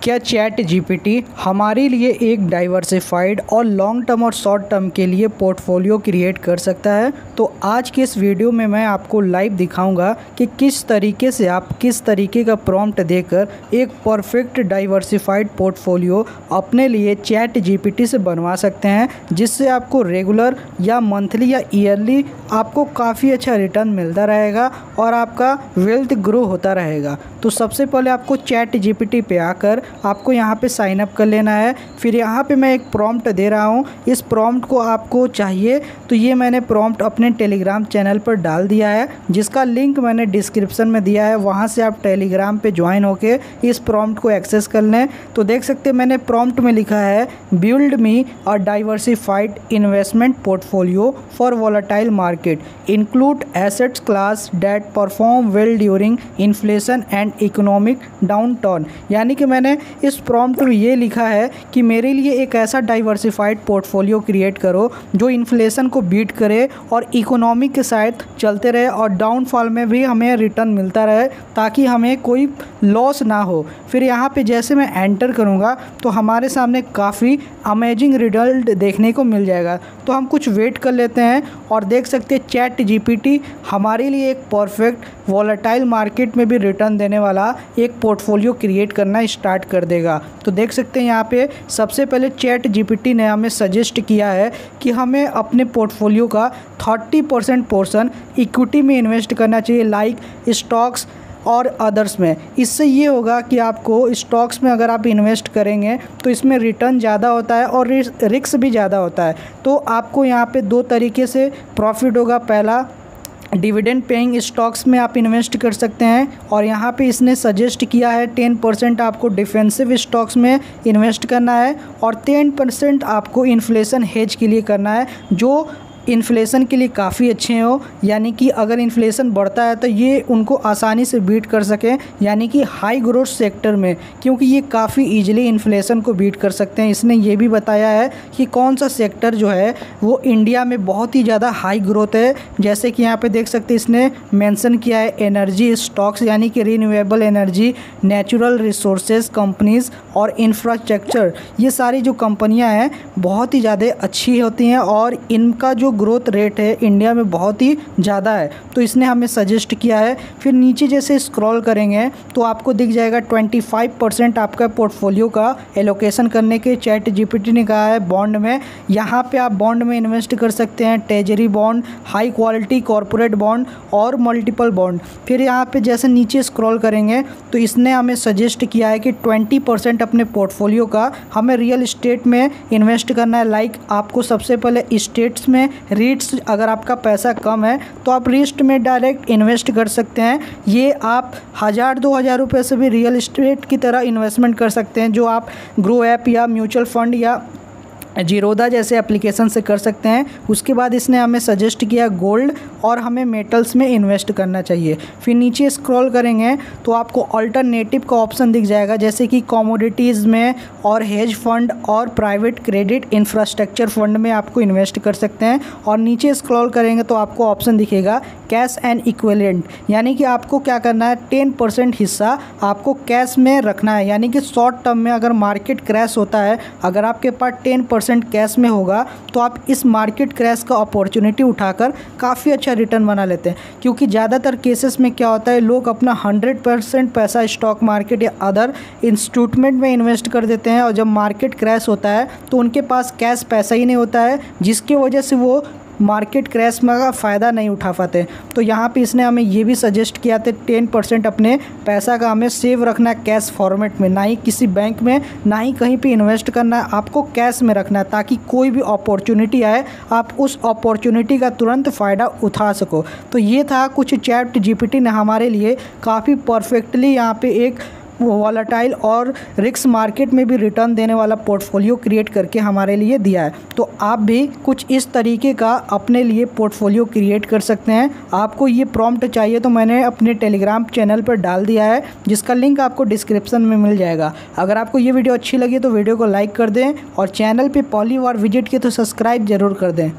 क्या chat GPT हमारे लिए एक डाइवर्सिफाइड और लॉन्ग टर्म और शॉर्ट टर्म के लिए पोर्टफोलियो क्रिएट कर सकता है? तो आज के इस वीडियो में मैं आपको लाइव दिखाऊंगा कि किस तरीके से आप किस तरीके का प्रॉम्प्ट देकर एक परफेक्ट डाइवर्सिफाइड पोर्टफोलियो अपने लिए चैट जीपीटी से बनवा सकते हैं, जिससे आपको रेगुलर या मंथली या ईयरली आपको काफ़ी अच्छा रिटर्न मिलता रहेगा और आपका वेल्थ ग्रो होता रहेगा। तो सबसे पहले आपको चैट जीपीटी पे आकर आपको यहाँ पे साइन अप कर लेना है। फिर यहाँ पे मैं एक प्रॉम्प्ट दे रहा हूँ, इस प्रॉम्प्ट को आपको चाहिए तो ये मैंने प्रॉम्प्ट अपने टेलीग्राम चैनल पर डाल दिया है, जिसका लिंक मैंने डिस्क्रिप्शन में दिया है। वहाँ से आप टेलीग्राम पे ज्वाइन होके इस प्रॉम्प्ट को एक्सेस कर लें। तो देख सकते हैं मैंने प्रॉम्प्ट में लिखा है, build me a diversified investment portfolio for volatile market, include assets class that perform well during inflation and economic downturn. यानी कि मैंने इस प्रॉम्प्ट में ये लिखा है कि मेरे लिए एक ऐसा डाइवर्सिफाइड पोर्टफोलियो क्रिएट करो जो इन्फ्लेशन को बीट करे और इकोनॉमी के साथ चलते रहे और डाउनफॉल में भी हमें रिटर्न मिलता रहे, ताकि हमें कोई लॉस ना हो। फिर यहाँ पे जैसे मैं एंटर करूँगा तो हमारे सामने काफ़ी अमेजिंग रिजल्ट देखने को मिल जाएगा। तो हम कुछ वेट कर लेते हैं और देख सकते हैं चैट जीपीटी हमारे लिए एक परफेक्ट वोलेटाइल मार्केट में भी रिटर्न देने वाला एक पोर्टफोलियो क्रिएट करना स्टार्ट कर देगा। तो देख सकते हैं यहाँ पे सबसे पहले चैट जीपीटी ने हमें सजेस्ट किया है कि हमें अपने पोर्टफोलियो का 30% पोर्शन इक्विटी में इन्वेस्ट करना चाहिए, लाइक स्टॉक्स और अदर्स में। इससे ये होगा कि आपको स्टॉक्स में अगर आप इन्वेस्ट करेंगे तो इसमें रिटर्न ज़्यादा होता है और रिस्क भी ज़्यादा होता है। तो आपको यहाँ पे दो तरीके से प्रॉफिट होगा। पहला, डिविडेंड पेइंग स्टॉक्स में आप इन्वेस्ट कर सकते हैं, और यहाँ पे इसने सजेस्ट किया है 10% आपको डिफेंसिव स्टॉक्स में इन्वेस्ट करना है और 10% आपको इन्फ्लेशन हेज के लिए करना है, जो इन्फ्लेशन के लिए काफ़ी अच्छे हो। यानी कि अगर इन्फ्लेशन बढ़ता है तो ये उनको आसानी से बीट कर सकें, यानी कि हाई ग्रोथ सेक्टर में, क्योंकि ये काफ़ी इजीली इन्फ्लेशन को बीट कर सकते हैं। इसने ये भी बताया है कि कौन सा सेक्टर जो है वो इंडिया में बहुत ही ज़्यादा हाई ग्रोथ है। जैसे कि यहाँ पे देख सकते हैं इसने मेंशन किया है एनर्जी स्टॉक्स, यानी कि renewable energy, natural resources companies और इंफ्रास्ट्रक्चर। ये सारी जो कंपनियाँ हैं बहुत ही ज़्यादा अच्छी होती हैं और इनका जो ग्रोथ रेट है इंडिया में बहुत ही ज़्यादा है। तो इसने हमें सजेस्ट किया है। फिर नीचे जैसे स्क्रॉल करेंगे तो आपको दिख जाएगा 25% आपका पोर्टफोलियो का एलोकेशन करने के चैट जीपीटी ने कहा है बॉन्ड में। यहाँ पे आप बॉन्ड में इन्वेस्ट कर सकते हैं, treasury bond, high quality corporate bond और मल्टीपल बॉन्ड। फिर यहाँ पे जैसे नीचे स्क्रॉल करेंगे तो इसने हमें सजेस्ट किया है कि 20% अपने पोर्टफोलियो का हमें रियल इस्टेट में इन्वेस्ट करना है। लाइक आपको सबसे पहले इस्टेट्स में रीट्स, अगर आपका पैसा कम है तो आप रीट्स में डायरेक्ट इन्वेस्ट कर सकते हैं। ये आप 1000-2000 रुपये से भी रियल इस्टेट की तरह इन्वेस्टमेंट कर सकते हैं, जो आप ग्रो ऐप या म्यूचुअल फंड या जीरोधा जैसे एप्लीकेशन से कर सकते हैं। उसके बाद इसने हमें सजेस्ट किया गोल्ड और हमें मेटल्स में इन्वेस्ट करना चाहिए। फिर नीचे स्क्रॉल करेंगे तो आपको अल्टरनेटिव का ऑप्शन दिख जाएगा, जैसे कि कमोडिटीज़ में और हेज फंड और प्राइवेट क्रेडिट इंफ्रास्ट्रक्चर फंड में आपको इन्वेस्ट कर सकते हैं। और नीचे स्क्रॉल करेंगे तो आपको ऑप्शन दिखेगा कैश एंड इक्विवेलेंट, यानी कि आपको क्या करना है 10% हिस्सा आपको कैश में रखना है। यानी कि शॉर्ट टर्म में अगर मार्केट क्रैश होता है, अगर आपके पास 10% कैश में होगा तो आप इस मार्केट क्रैश का अपॉर्चुनिटी उठाकर काफ़ी अच्छा रिटर्न बना लेते हैं। क्योंकि ज़्यादातर केसेस में क्या होता है, लोग अपना 100% पैसा स्टॉक मार्केट या अदर इंस्ट्रूमेंट में इन्वेस्ट कर देते हैं और जब मार्केट क्रैश होता है तो उनके पास कैश पैसा ही नहीं होता है, जिसकी वजह से वो मार्केट क्रैश में फ़ायदा नहीं उठा पाते। तो यहाँ पे इसने हमें ये भी सजेस्ट किया था 10% अपने पैसा का हमें सेव रखना है कैश फॉर्मेट में, ना ही किसी बैंक में, ना ही कहीं पे इन्वेस्ट करना है, आपको कैश में रखना है, ताकि कोई भी अपॉर्चुनिटी आए आप उस अपॉर्चुनिटी का तुरंत फ़ायदा उठा सको। तो ये था कुछ चैट जीपीटी ने हमारे लिए काफ़ी परफेक्टली यहाँ पे एक वॉलेटाइल और रिस्क मार्केट में भी रिटर्न देने वाला पोर्टफोलियो क्रिएट करके हमारे लिए दिया है। तो आप भी कुछ इस तरीके का अपने लिए पोर्टफोलियो क्रिएट कर सकते हैं। आपको ये प्रॉम्प्ट चाहिए तो मैंने अपने टेलीग्राम चैनल पर डाल दिया है, जिसका लिंक आपको डिस्क्रिप्शन में मिल जाएगा। अगर आपको ये वीडियो अच्छी लगी तो वीडियो को लाइक कर दें और चैनल पर पहली बार विजिट किए तो सब्सक्राइब ज़रूर कर दें।